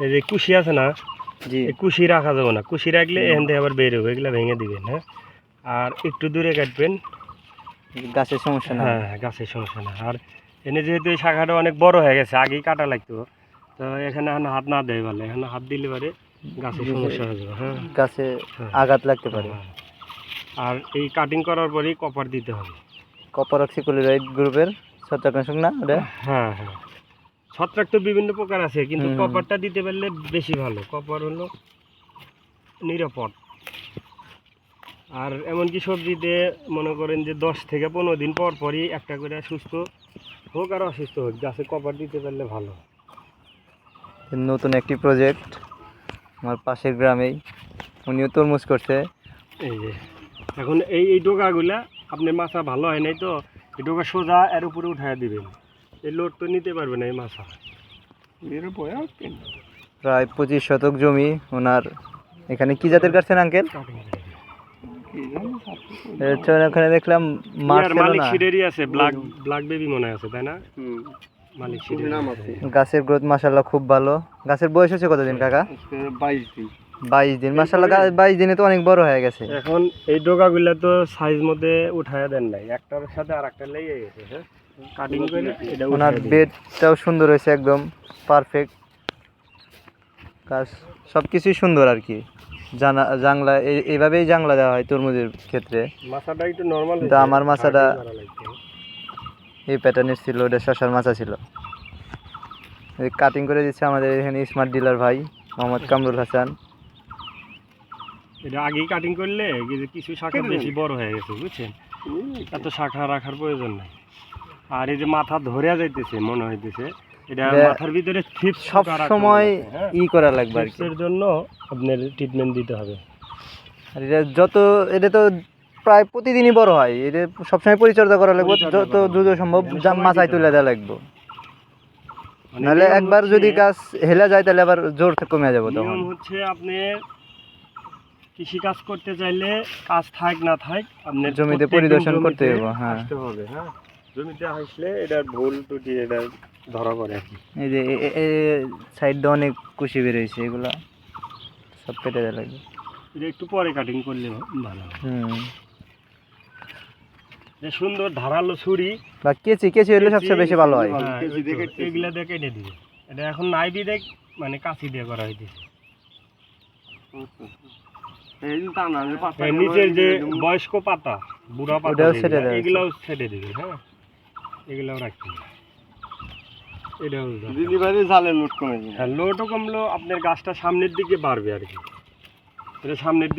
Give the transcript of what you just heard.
এই যে কুশি আছে না, জি এই কুশি রাখা যাবে না, কুশি রাখলে এখান থেকে আবার বের হবে, এগুলো ভেঙে দিবেন। হ্যাঁ, আর একটু দূরে কাটবেন। গাছের সমস্যা না। হ্যাঁ, গাছের সমস্যা না। আর এনে যেহেতু এই শাখাটা অনেক বড় হয়ে গেছে, আগেই কাটা লাগতো, তো এখানে এখন হাত না দেয় ভালো, এখানে হাত দিলে পারে গাছের সমস্যা হয়ে যাবে। হ্যাঁ, গাছে হ্যাঁ, আঘাত লাগতে পারে। হ্যাঁ। আর এই কাটিং করার পরেই কপার দিতে হবে। কপার অক্সিক্লোরাইড গ্রুপের ছত্রাকনাশক না ওটা? হ্যাঁ, হ্যাঁ। ছত্রাক তো বিভিন্ন প্রকার আছে, কিন্তু হুম, হুম। কপারটা দিতে পারলে বেশি ভালো। কপার হলো নিরাপদ। আর এমনকি সবজিতে মনে করেন যে 10 থেকে 15 দিন পর পরই একটা করে সুস্থ হোক আর অসুস্থ হোক, গাছে কপার দিতে পারলে ভালো। নতুন একটি প্রজেক্ট আমার পাশের গ্রামেই, উনিও তরমুজ করছে। এই যে এখন এই ডোকাগুলা আপনার মাছা ভালো হয় নাই, তো এই ডোকা সোজা এর উপরে উঠায় দিবেন, এই লোড তো নিতে পারবে না এই মাছা। প্রায় 25 শতক জমি ওনার। এখানে কি জাতের কাটছেন আঙ্কেল? ওখানে দেখলাম মাঠ ছিল মালিক না। সিডেরই আছে, ব্ল্যাক বেবি মনে আছে, তাই না? মালিক সিডের নাম আছে। গাছের গ্রোথ মাশাআল্লাহ খুব ভালো। গাছের বয়স হচ্ছে কতদিন কাকা? 22 দিন। 22 দিন মাশাআল্লাহ। 22 দিনে তো অনেক বড় হয়ে গেছে। এখন এই ডোকাগুলা তো সাইজ মধ্যে উঠায়া দেন নাই, একটার সাথে আরেকটা লেগে গেছে। হ্যাঁ, কাটিং করে এটা ওনার উঠায় দিন। বেডটাও সুন্দর হয়েছে, একদম পারফেক্ট। গাছ সব কিছুই সুন্দর আর কি। জাংলা এইভাবেই জাংলা দেওয়া হয় তরমুজের ক্ষেত্রে। মাছাটা একটু নরমাল, কিন্তু আমার মাছাটা এই প্যাটার্নের ছিল, ওটা শশার মাছা ছিল। কাটিং করে দিচ্ছে আমাদের এখানে স্মার্ট ডিলার ভাই মোহাম্মদ কামরুল হাসান। এটা আগেই কাটিং করলে কিছু শাখা বেশি বড় হয়ে গেছে, বুঝছেন? এত শাখা রাখার প্রয়োজন নাই। আর এই যে মাথা ধরে যাইতেছে মনে হইতেছে, এটা মাথার ভিতরে থিপস সব সময় ই করা লাগবে আর কি, এর জন্য আপনার ট্রিটমেন্ট দিতে হবে। আর এটা তো প্রায় প্রতিদিনই বড় হয়, এটা সবসময় পরিচর্যা করা লাগবে, যত দ্রুত সম্ভব মাথায় তুলে দেওয়া লাগবে। নাহলে একবার যদি গাছ হেলে যায় তাহলে আবার জোর কমে যাবে। তখন নিয়ম হচ্ছে আপনি কৃষি কাজ করতে চাইলে, কাজ থাক না থাক, আপনার জমিতে পরিদর্শন করতে হবে। হ্যাঁ, আসতে হবে। হ্যাঁ, জমিতে আসলে এটা ভুল ত্রুটি এটা ধরা পড়ে আর কি। এই যে সাইড দিয়ে অনেক কুশি বেরিয়েছে, এগুলা সব কেটে দেওয়া লাগবে। এটা একটু পরে কাটিং করলে ভালো হবে। যে সুন্দর ধারালো ছুরি বা কেচি হলে সবচেয়ে বেশি ভালো হয়। এগুলা দিয়ে কেটে দিবে। এটা এখন নাইবি দেখ, মানে কাঁচি দিয়ে করা হইতেছে। নিচের যে বয়স্ক পাতা, বুড়া পাতা, এগুলাও ছেড়ে দিবে। হ্যাঁ, এগুলাও রাখতে হবে। এটাও লোড কমলো, আপনার গাছটা সামনের দিকে বাড়বে আর কি। এটা সামনের